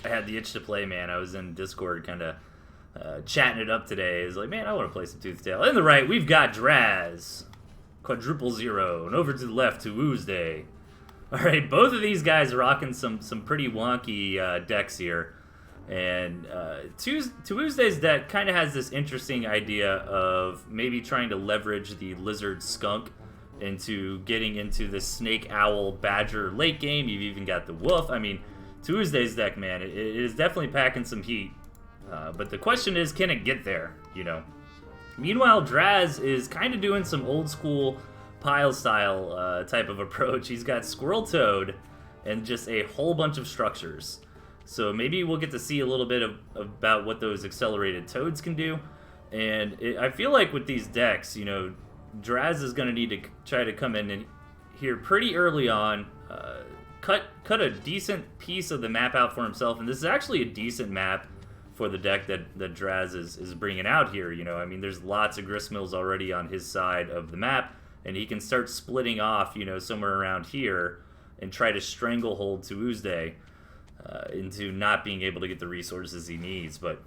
I had the itch to play, man. I was in Discord kind of chatting it up today. It's like, man, I want to play some Toothtail. In the right, we've got Draz, quadruple zero, and over to the left, Tewesday. All right, both of these guys rocking some pretty wonky decks here. And Tewesday's deck kind of has this interesting idea of maybe trying to leverage the Lizard Skunk into getting into the Snake Owl Badger late game. You've even got the Wolf. I mean, Tewesday's deck, man, it is definitely packing some heat. But the question is, can it get there, you know? Meanwhile, Draz is kind of doing some old school pile style type of approach. He's got Squirrel Toad and just a whole bunch of structures. So maybe we'll get to see a little bit about what those accelerated toads can do. And I feel like with these decks, you know, Draz is going to need to try to come in and here pretty early on, cut a decent piece of the map out for himself. And this is actually a decent map for the deck that Draz is bringing out here. You know, I mean, there's lots of gristmills already on his side of the map, and he can start splitting off, you know, somewhere around here and try to stranglehold Tewesday into not being able to get the resources he needs. But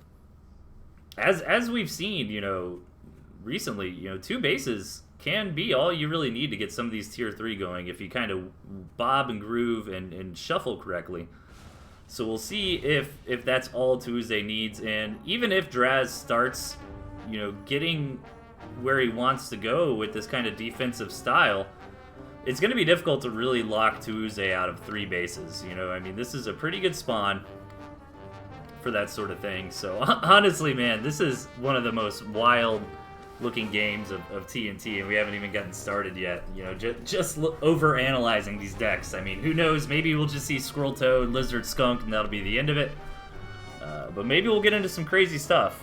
as we've seen, you know, recently, you know, 2 bases can be all you really need to get some of these tier 3 going if you kind of bob and groove and shuffle correctly. So we'll see if that's all Tewesday needs, and even if Draz starts, you know, getting where he wants to go with this kind of defensive style, it's going to be difficult to really lock Tewesday out of 3 bases. You know, I mean, this is a pretty good spawn for that sort of thing. So honestly, man, this is one of the most wild looking games of TnT, and we haven't even gotten started yet. You know, just over analyzing these decks. I mean, who knows? Maybe we'll just see Squirrel Toad, Lizard Skunk, and that'll be the end of it. But maybe we'll get into some crazy stuff.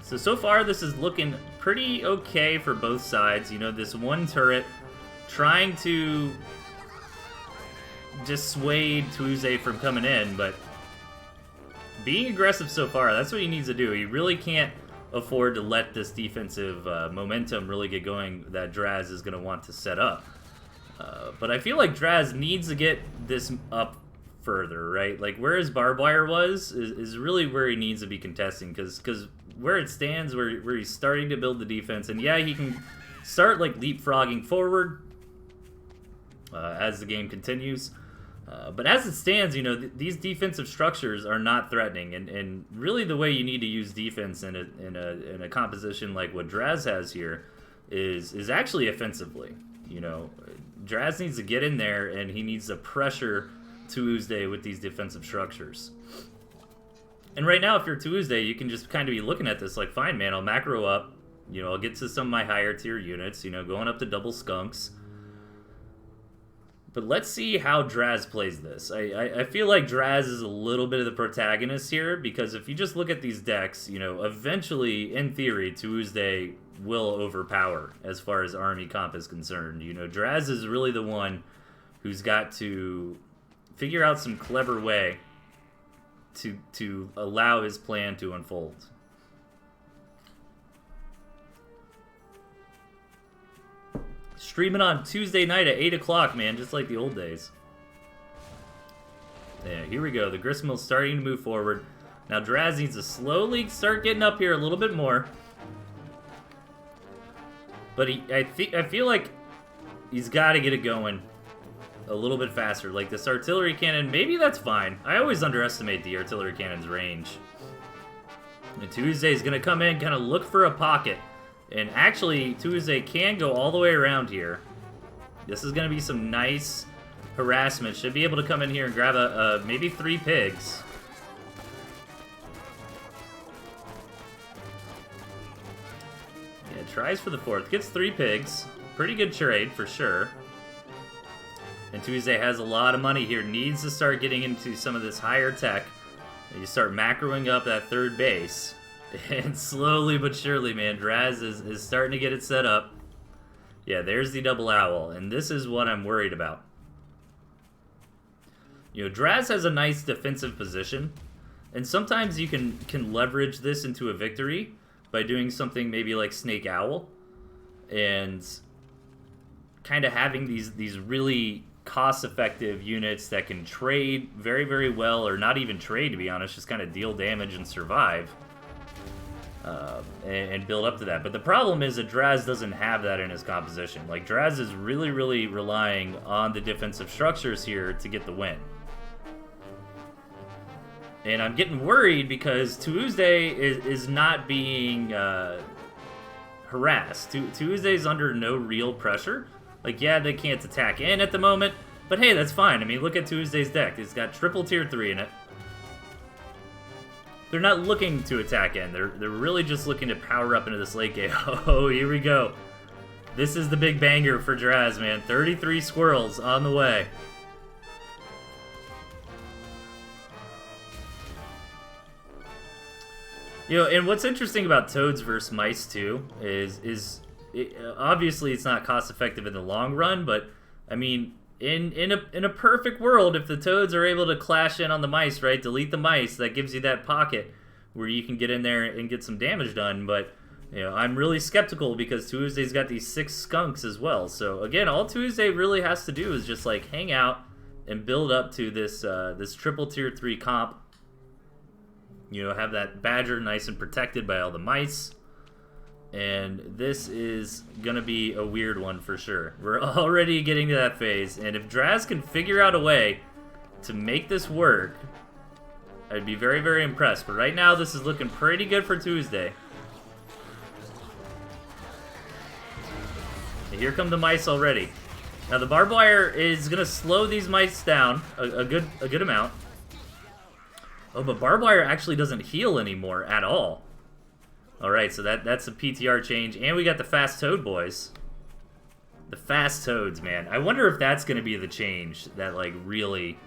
So far this is looking pretty okay for both sides. You know, this one turret trying to dissuade Tewesday from coming in, but being aggressive so far, that's what he needs to do. He really can't afford to let this defensive momentum really get going that Draz is going to want to set up. But I feel like Draz needs to get this up further, right? Like where his barbed wire was is really where he needs to be contesting, because where it stands, where he's starting to build the defense, and yeah, he can start like leapfrogging forward as the game continues. But as it stands, you know, these defensive structures are not threatening, and really the way you need to use defense in a composition like what Draz has here is actually offensively. You know, Draz needs to get in there, and he needs to pressure Tewesday with these defensive structures. And right now, if you're Tewesday, you can just kind of be looking at this like, fine, man, I'll macro up. You know, I'll get to some of my higher tier units, you know, going up to double skunks. But let's see how Draz plays this. I feel like Draz is a little bit of the protagonist here, because if you just look at these decks, you know, eventually, in theory, Tewesday will overpower as far as army comp is concerned. You know, Draz is really the one who's got to figure out some clever way to allow his plan to unfold. Streaming on Tuesday night at 8 o'clock, man, just like the old days. Yeah, here we go. The gristmill's starting to move forward. Now Draz needs to slowly start getting up here a little bit more. But I feel like he's got to get it going a little bit faster. Like this artillery cannon, maybe that's fine. I always underestimate the artillery cannon's range. And Tewesday's going to come in, kind of look for a pocket. And actually, Tewesday can go all the way around here. This is going to be some nice harassment. Should be able to come in here and grab maybe 3 pigs. Yeah, tries for the 4th. Gets 3 pigs. Pretty good trade, for sure. And Tewesday has a lot of money here. Needs to start getting into some of this higher tech. And you start macroing up that 3rd base. And slowly but surely, man, Draz is starting to get it set up. Yeah, there's the double owl, and this is what I'm worried about. You know, Draz has a nice defensive position, and sometimes you can leverage this into a victory by doing something maybe like Snake Owl, and kind of having these really cost-effective units that can trade very, very well, or not even trade, to be honest, just kind of deal damage and survive. And build up to that. But the problem is that Draz doesn't have that in his composition. Like, Draz is really, really relying on the defensive structures here to get the win. And I'm getting worried because Tewesday is not being harassed. Tewesday's under no real pressure. Like, yeah, they can't attack in at the moment, but hey, that's fine. I mean, look at Tewesday's deck. It's got triple tier 3 in it. They're not looking to attack in. They're really just looking to power up into this late game. Oh, here we go. This is the big banger for Draz, man. 33 squirrels on the way. You know, and what's interesting about toads versus mice too is obviously it's not cost effective in the long run, but I mean, in a perfect world, if the toads are able to clash in on the mice, right, delete the mice, that gives you that pocket where you can get in there and get some damage done. But you know, I'm really skeptical because Tewesday's got these 6 skunks as well. So again, all Tewesday really has to do is just like hang out and build up to this this triple tier 3 comp. You know, have that badger nice and protected by all the mice. And this is going to be a weird one for sure. We're already getting to that phase. And if Draz can figure out a way to make this work, I'd be very, very impressed. But right now, this is looking pretty good for Tewesday. And here come the mice already. Now, the barbed wire is going to slow these mice down a good amount. Oh, but barbed wire actually doesn't heal anymore at all. Alright, so that's a PTR change. And we got the fast toad boys. The fast toads, man. I wonder if that's going to be the change that, like, really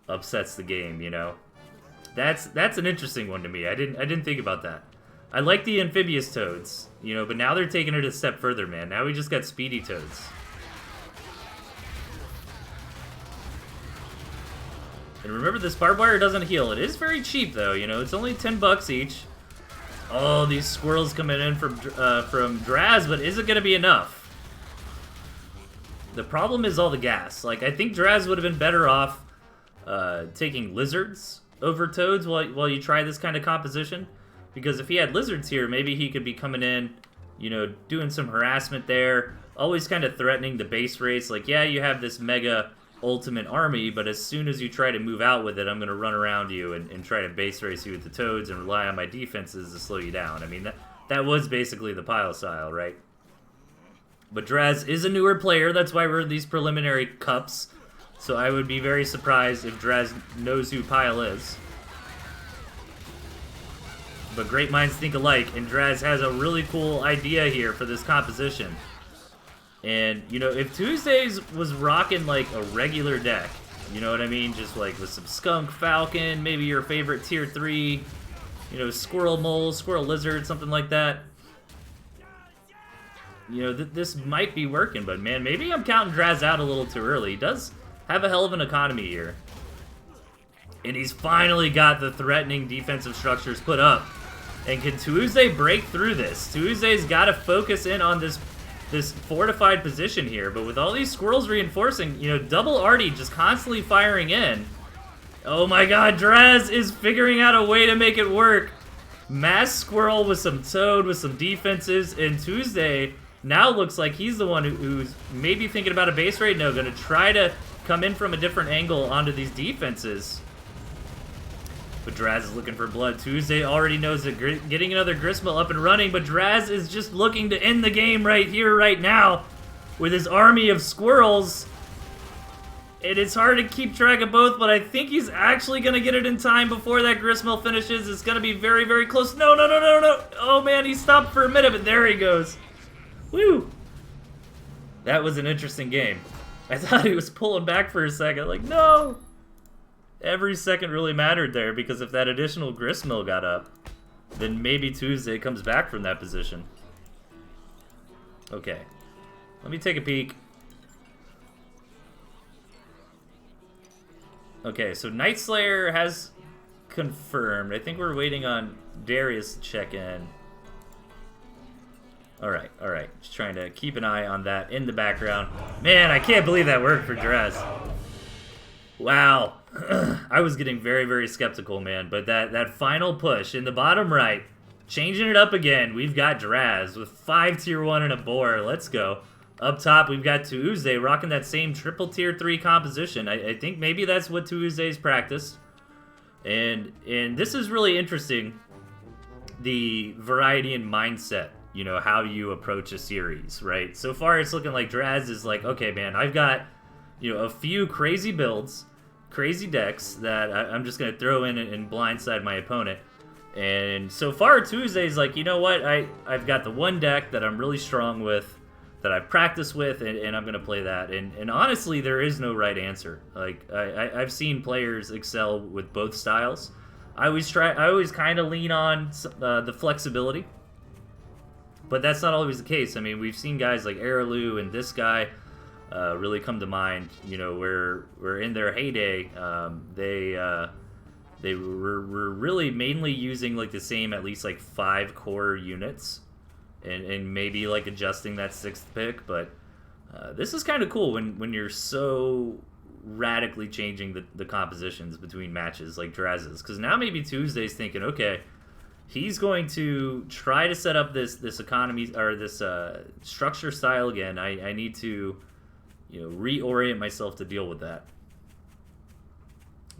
upsets the game, you know? That's an interesting one to me. I didn't think about that. I like the amphibious toads, you know, but now they're taking it a step further, man. Now we just got speedy toads. And remember, this barbed wire doesn't heal. It is very cheap, though, you know. It's only 10 bucks each. Oh, these squirrels coming in from Draz, but is it going to be enough? The problem is all the gas. Like, I think Draz would have been better off taking lizards over toads while you try this kind of composition. Because if he had lizards here, maybe he could be coming in, you know, doing some harassment there. Always kind of threatening the base race. Like, yeah, you have this mega ultimate army, but as soon as you try to move out with it, I'm going to run around you and try to base race you with the toads and rely on my defenses to slow you down. I mean, that was basically the Pile style, right? But Draz is a newer player, that's why we're in these preliminary cups, so I would be very surprised if Draz knows who Pile is. But great minds think alike, and Draz has a really cool idea here for this composition. And, you know, if Tewesdays was rocking, like, a regular deck, you know what I mean? Just, like, with some Skunk, Falcon, maybe your favorite Tier 3, you know, Squirrel Mole, Squirrel Lizard, something like that. You know, this might be working, but, man, maybe I'm counting Draz out a little too early. He does have a hell of an economy here. And he's finally got the threatening defensive structures put up. And can Tewesday break through this? Tewesday's got to focus in on this fortified position here, but with all these squirrels reinforcing, you know, double Artie just constantly firing in. Oh my god, Draz is figuring out a way to make it work. Mass squirrel with some toad, with some defenses, and Tewesday now looks like he's the one who's maybe thinking about a base raid. No, gonna try to come in from a different angle onto these defenses. But Draz is looking for blood. Tewesday already knows that getting another Gristmill up and running, but Draz is just looking to end the game right here, right now, with his army of squirrels. And it's hard to keep track of both, but I think he's actually going to get it in time before that Gristmill finishes. It's going to be very, very close. No, no, no, no, no. Oh, man, he stopped for a minute, but there he goes. Woo. That was an interesting game. I thought he was pulling back for a second. Like, no. Every second really mattered there, because if that additional Gristmill got up, then maybe Tewesday comes back from that position. Okay. Let me take a peek. Okay, so Night Slayer has confirmed. I think we're waiting on Darius to check in. Alright, alright. Just trying to keep an eye on that in the background. Man, I can't believe that worked for Draz. Wow. I was getting very, very skeptical, man. But that final push in the bottom right, changing it up again. We've got Draz with 5 tier 1 and a boar. Let's go. Up top, we've got Tewesday rocking that same triple tier 3 composition. I think maybe that's what Tewesday's practiced. And this is really interesting. The variety in mindset. You know, how you approach a series, right? So far, it's looking like Draz is like, okay, man, I've got, you know, a few crazy builds, crazy decks that I'm just going to throw in and blindside my opponent. And so far, Tewesday's like, you know what? I've got the one deck that I'm really strong with, that I've practiced with, and I'm going to play that. And honestly, there is no right answer. Like, I've seen players excel with both styles. I always kind of lean on the flexibility. But that's not always the case. I mean, we've seen guys like Araloo and this guy really come to mind. You know, where in their heyday, they were really mainly using like the same at least like 5 core units, and maybe like adjusting that 6th pick. But this is kind of cool when you're so radically changing the compositions between matches like Draz's, because now maybe Tewesday's thinking, okay. He's going to try to set up this economy or this structure style again. I need to, you know, reorient myself to deal with that.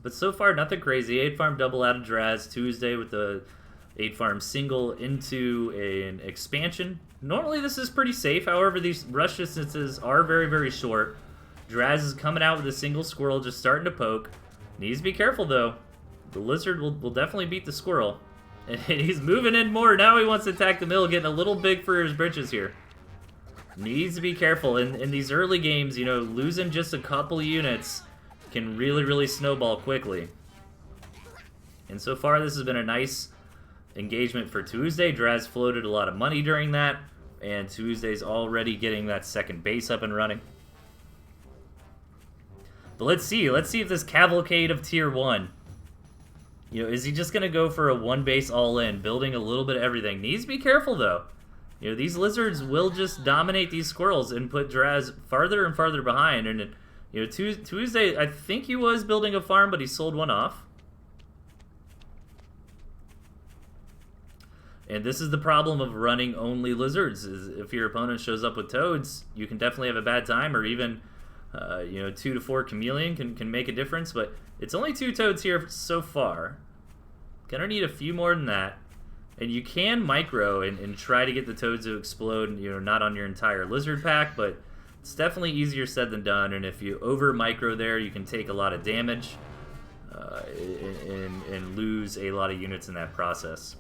But so far, nothing crazy. 8 farm double out of Draz. Tewesday with the 8 farm single into an expansion. Normally this is pretty safe. However, these rush distances are very, very short. Draz is coming out with a single squirrel, just starting to poke. Needs to be careful though. The lizard will definitely beat the squirrel. And he's moving in more. Now he wants to attack the mill, getting a little big for his britches here. Needs to be careful. In these early games, you know, losing just a couple units can really, really snowball quickly. And so far, this has been a nice engagement for Tewesday. Draz floated a lot of money during that. And Tewesday's already getting that second base up and running. But let's see if this cavalcade of tier 1... You know, is he just going to go for a 1 base all-in, building a little bit of everything? Needs to be careful, though. You know, these lizards will just dominate these squirrels and put Draz farther and farther behind. And, you know, Tewesday, I think he was building a farm, but he sold one off. And this is the problem of running only lizards, is if your opponent shows up with toads, you can definitely have a bad time, or even... you know, 2 to 4 chameleon can make a difference, but it's only 2 toads here so far. Gonna need a few more than that. And you can micro and try to get the toads to explode, you know, not on your entire lizard pack, but it's definitely easier said than done. And if you over micro there, you can take a lot of damage and lose a lot of units in that process.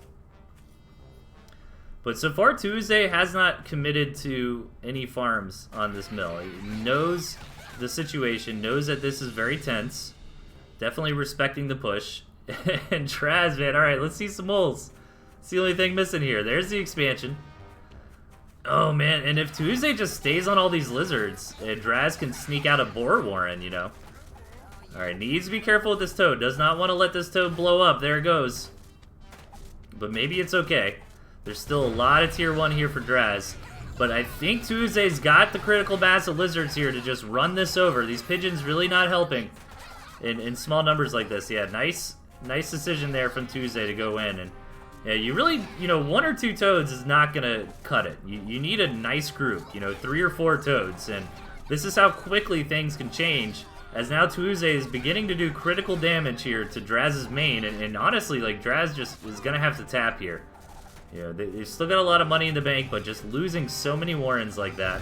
But so far, Tewesday has not committed to any farms on this mill. He knows the situation, knows that this is very tense, definitely respecting the push. And Draz, man, alright, let's see some moles. It's the only thing missing here. There's the expansion. Oh, man, and if Tewesday just stays on all these lizards, Draz can sneak out a boar warren, you know. Alright, needs to be careful with this toad. Does not want to let this toad blow up. There it goes. But maybe it's okay. There's still a lot of tier 1 here for Draz. But I think Tewesday's got the critical mass of lizards here to just run this over. These pigeons really not helping in small numbers like this. Yeah, nice decision there from Tewesday to go in. And yeah, you really, you know, 1 or 2 toads is not going to cut it. You need a nice group, you know, 3 or 4 toads. And this is how quickly things can change. As now Tewesday is beginning to do critical damage here to Draz's main. And honestly, like, Draz just is going to have to tap here. You know, they've still got a lot of money in the bank, but just losing so many warrens like that.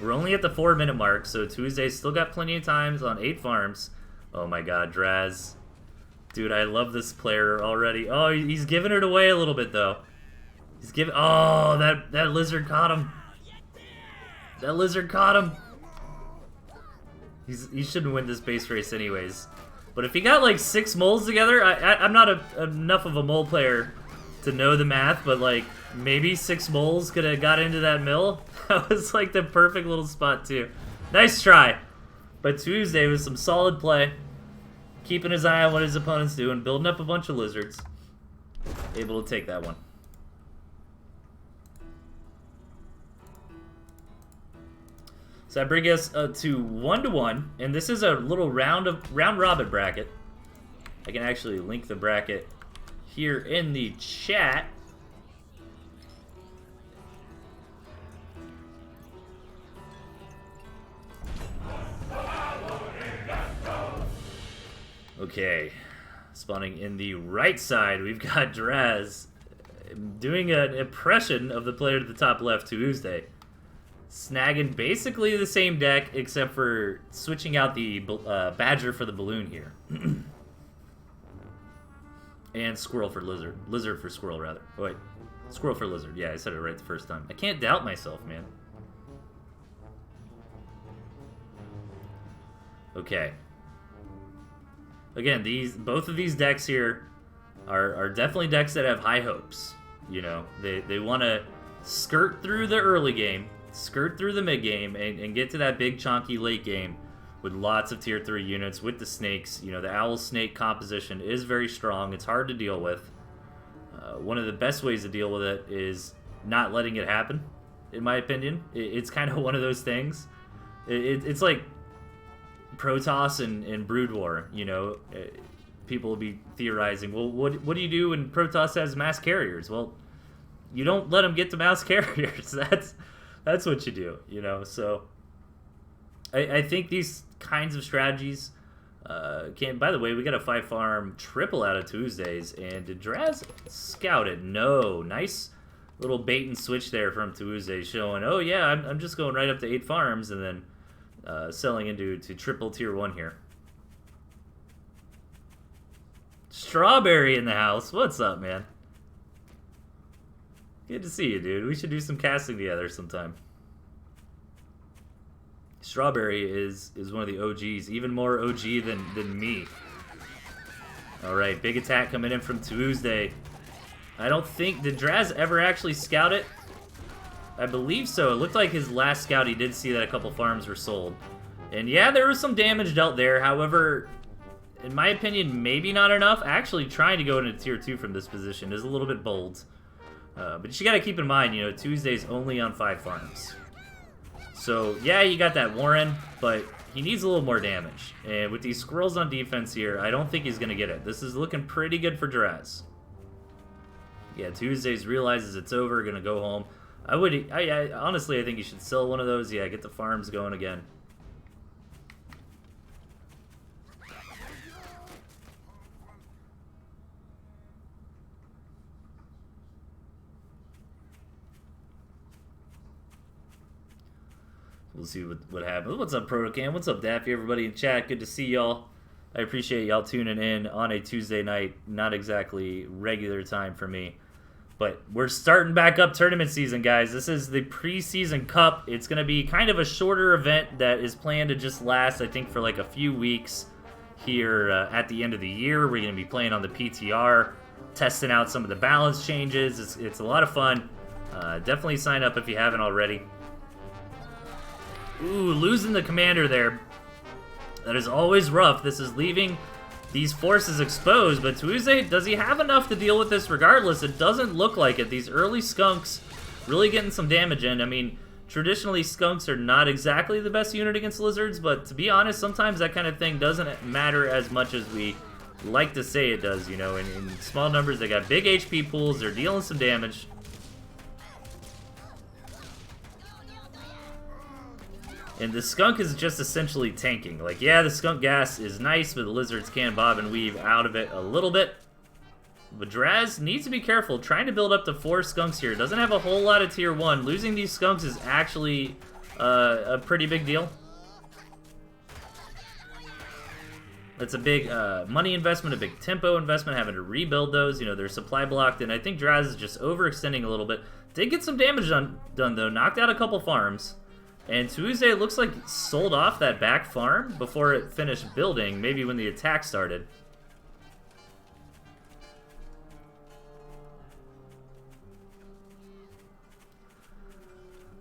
We're only at the 4-minute mark, so Tewesday's still got plenty of times on 8 farms. Oh my god, Draz. Dude, I love this player already. Oh, he's giving it away a little bit, though. He's giving... Oh, that lizard caught him. That lizard caught him. He shouldn't win this base race anyways. But if he got like 6 moles together, I'm not enough of a mole player to know the math, but like maybe 6 moles could have got into that mill. That was like the perfect little spot too. Nice try. But Tewesday with some solid play, keeping his eye on what his opponent's doing, building up a bunch of lizards. Able to take that one. So that brings us to 1-1, and this is a little round robin bracket. I can actually link the bracket here in the chat. Okay, spawning in the right side, we've got Draz doing an impression of the player to the top left, Tewesday. Snagging basically the same deck, except for switching out the Badger for the Balloon here. And Squirrel for Lizard. Lizard for Squirrel, rather. Oh, wait. Squirrel for Lizard. Yeah, I said it right the first time. I can't doubt myself, man. Okay. Again, both of these decks here are definitely decks that have high hopes. You know, they want to skirt through the early game, skirt through the mid game, and get to that big chonky late game with lots of tier 3 units with the snakes. You know, the owl snake composition is very strong. It's hard to deal with. One of the best ways to deal with it is not letting it happen, in my opinion. It's kind of one of those things. It's like Protoss and Brood War, you know. People will be theorizing, well, what do you do when Protoss has mass carriers? Well, you don't let them get to mass carriers. That's what you do, you know. So I think these kinds of strategies can. By the way, we got a 5-farm triple out of Tuesdays, and did Draz scout it? No. Nice little bait and switch there from Tuesday, showing, oh yeah, I'm just going right up to 8 farms, and then selling into triple tier 1 here. Strawberry in the house. What's up, man? Good to see you, dude. We should do some casting together sometime. Strawberry is one of the OGs. Even more OG than me. Alright, big attack coming in from Tuesday. I don't think... Did Draz ever actually scout it? I believe so. It looked like his last scout, he did see that a couple farms were sold. And yeah, there was some damage dealt there. However, in my opinion, maybe not enough. Actually, trying to go into tier 2 from this position is a little bit bold. But you gotta keep in mind, you know, Tuesday's only on 5 farms. So, yeah, you got that Warren, but he needs a little more damage. And with these squirrels on defense here, I don't think he's gonna get it. This is looking pretty good for Draz. Yeah, Tuesdays realizes it's over, gonna go home. I honestly, I think you should sell one of those. Yeah, get the farms going again. We'll see what happens. What's up, Protocam? What's up, Daffy? Everybody in chat. Good to see y'all. I appreciate y'all tuning in on a Tuesday night. Not exactly regular time for me. But we're starting back up tournament season, guys. This is the preseason cup. It's going to be kind of a shorter event that is planned to just last, I think, for like a few weeks here at the end of the year. We're going to be playing on the PTR, testing out some of the balance changes. It's a lot of fun. Definitely sign up if you haven't already. Ooh, losing the commander there. That is always rough. This is leaving these forces exposed, but Tuesday, does he have enough to deal with this regardless? It doesn't look like it. These early skunks really getting some damage in. I mean, traditionally skunks are not exactly the best unit against lizards, but to be honest, sometimes that kind of thing doesn't matter as much as we like to say it does, you know. In small numbers, they got big HP pools, they're dealing some damage. And the skunk is just essentially tanking. Like, yeah, the skunk gas is nice, but the lizards can bob and weave out of it a little bit. But Draz needs to be careful. Trying to build up to 4 skunks here. Doesn't have a whole lot of tier 1. Losing these skunks is actually a pretty big deal. It's a big money investment, a big tempo investment, having to rebuild those. You know, they're supply blocked, and I think Draz is just overextending a little bit. Did get some damage done though. Knocked out a couple farms. And Tuesday looks like sold off that back farm before it finished building, maybe when the attack started.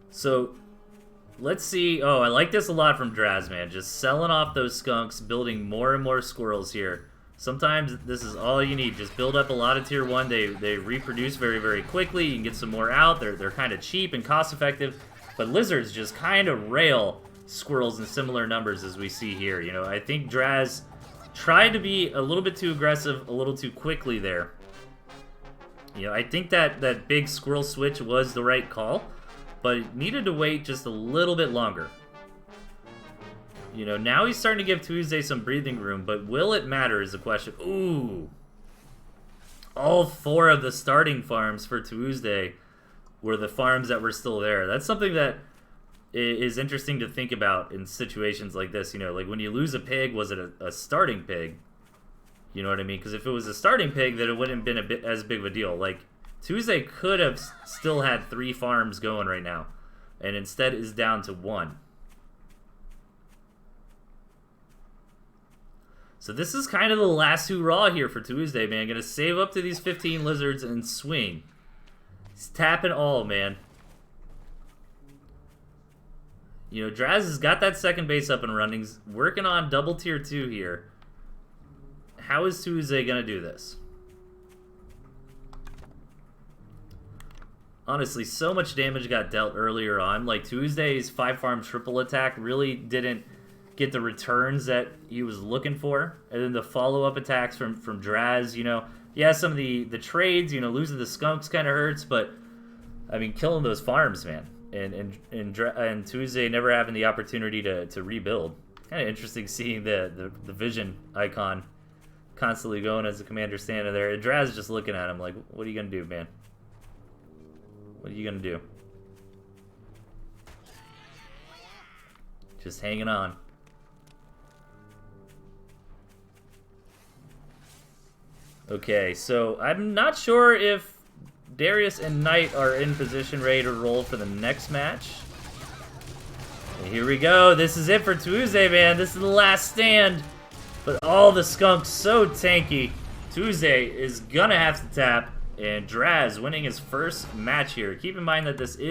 So, let's see. Oh, I like this a lot from Draz, man. Just selling off those skunks, building more and more squirrels here. Sometimes this is all you need. Just build up a lot of tier 1. They reproduce very, very quickly. You can get some more out. They're kind of cheap and cost effective. But lizards just kind of rail squirrels in similar numbers as we see here. You know, I think Draz tried to be a little bit too aggressive, a little too quickly there. You know, I think that big squirrel switch was the right call, but it needed to wait just a little bit longer. You know, now he's starting to give Tewesday some breathing room, but will it matter is the question. Ooh. All 4 of the starting farms for Tewesday were the farms that were still there. That's something that is interesting to think about in situations like this. You know, like when you lose a pig, was it a starting pig? You know what I mean? Because if it was a starting pig, then it wouldn't have been as big of a deal. Like, Tewesday could have still had 3 farms going right now, and instead is down to 1. So this is kind of the last hurrah here for Tewesday, man. Gonna save up to these 15 lizards and swing. He's tapping all, man. You know, Draz has got that second base up and running. He's working on double tier 2 here. How is Tewesday gonna do this? Honestly, so much damage got dealt earlier on. Like, Tewesday's 5-farm triple attack really didn't get the returns that he was looking for. And then the follow-up attacks from Draz, you know. Yeah, some of the trades, you know, losing the skunks kind of hurts, but, I mean, killing those farms, man. And Tewesday never having the opportunity to rebuild. Kind of interesting seeing the vision icon constantly going as the commander standing there. And Draz just looking at him like, what are you going to do, man? What are you going to do? Just hanging on. Okay, so I'm not sure if Darius and Knight are in position ready to roll for the next match. And here we go. This is it for Tewesday, man. This is the last stand. But all the skunks so tanky. Tewesday is gonna have to tap, and Draz winning his first match here. Keep in mind that this is